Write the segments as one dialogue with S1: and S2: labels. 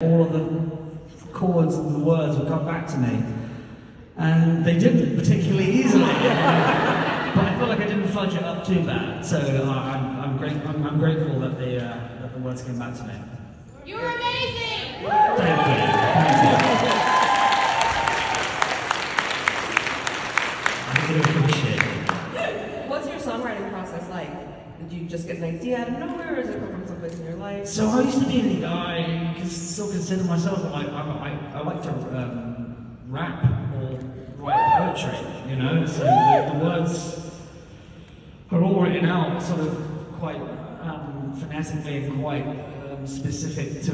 S1: all of the chords and the words would come back to me. And they didn't particularly easily. But I feel like I didn't fudge it up too bad. So I'm grateful that the words came back to me.
S2: You're amazing!
S1: Thank you. I do appreciate it.
S2: What's your songwriting process like? Did you just get an idea out of nowhere, or does it come from someplace in your life?
S1: So I used to be a guy, I still consider myself, I like to rap or write poetry, you know? So the words are all written out sort of quite phonetically and quite specific to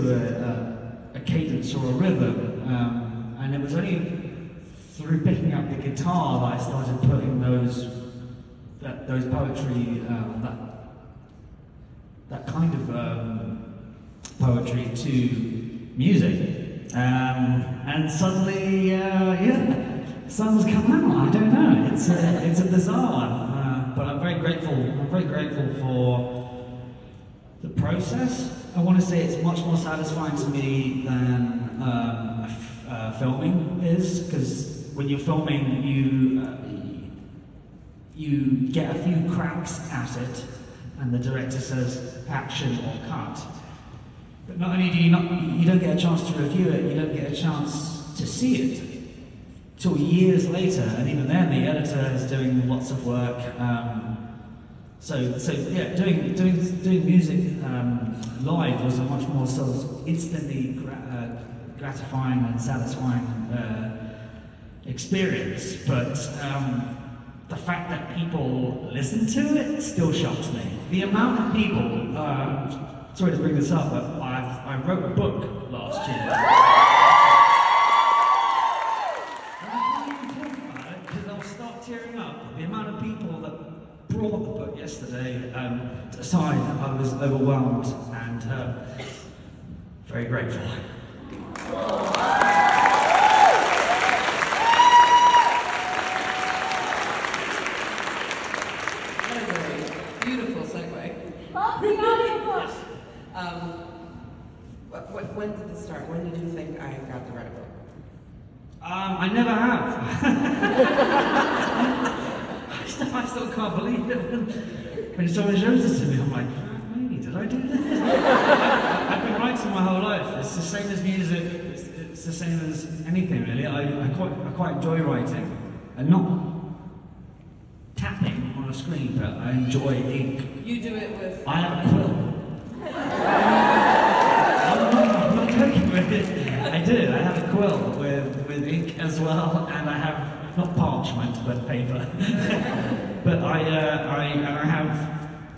S1: a cadence or a rhythm. And it was only through picking up the guitar that I started putting those poetry, that kind of poetry to music. And suddenly, songs come out. I don't know. It's a bizarre one, but I'm very grateful. I'm very grateful for the process. I want to say it's much more satisfying to me than filming is, because when you're filming, you get a few cracks at it, and the director says action or cut. But not only do you don't get a chance to review it, you don't get a chance to see it till years later, and even then the editor is doing lots of work. So yeah, doing music live was a much more sort of instantly gratifying and satisfying experience. But the fact that people listen to it still shocks me. The amount of people, sorry to bring this up, but I wrote a book last year. And I can't even talk about it because I'll start tearing up. The amount of people that brought the book yesterday to sign, I was overwhelmed and very grateful.
S2: Beautiful segue. When did this start? When did you think I got to write a book?
S1: I never have. I still can't believe it. When someone shows this to me, I'm like, maybe, did I do this? I've been writing my whole life. It's the same as music. It's the same as anything, really. I quite enjoy writing. And not tapping on a screen, but I enjoy ink.
S2: You do it with...
S1: I have a quill. I'm not joking with it. I do. I have a quill with ink as well, and I have, not parchment, but paper. But I have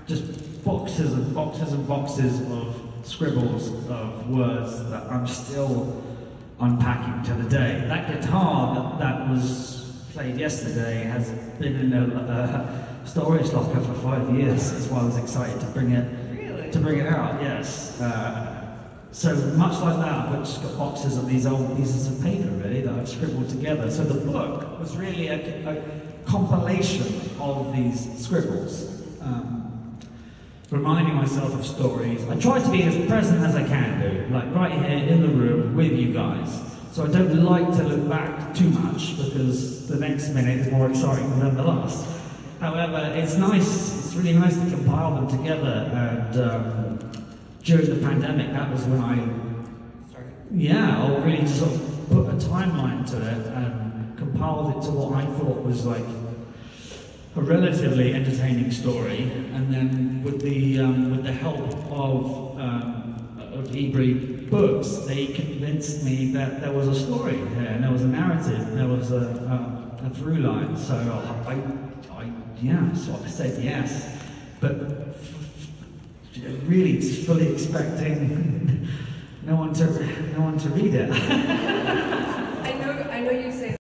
S1: just boxes and boxes and boxes of scribbles of words that I'm still unpacking to the day. That guitar that was played yesterday has been in a storage locker for 5 years. That's why I was excited to bring it out. Yes. So much like that, I've just got boxes of these old pieces of paper, really, that I've scribbled together. So the book was really a compilation of these scribbles, reminding myself of stories. I try to be as present as I can do, like right here in the room with you guys. So I don't like to look back too much, because the next minute is more exciting than the last. However, it's nice, it's really nice to compile them together, and during the pandemic, that was when I really just sort of put a timeline to it and compiled it to what I thought was like a relatively entertaining story, and then with the help of eBree Books, they convinced me that there was a story here, and there was a narrative, and there was a through line. So so I said yes, but really just fully expecting no one to read it.
S2: I know you say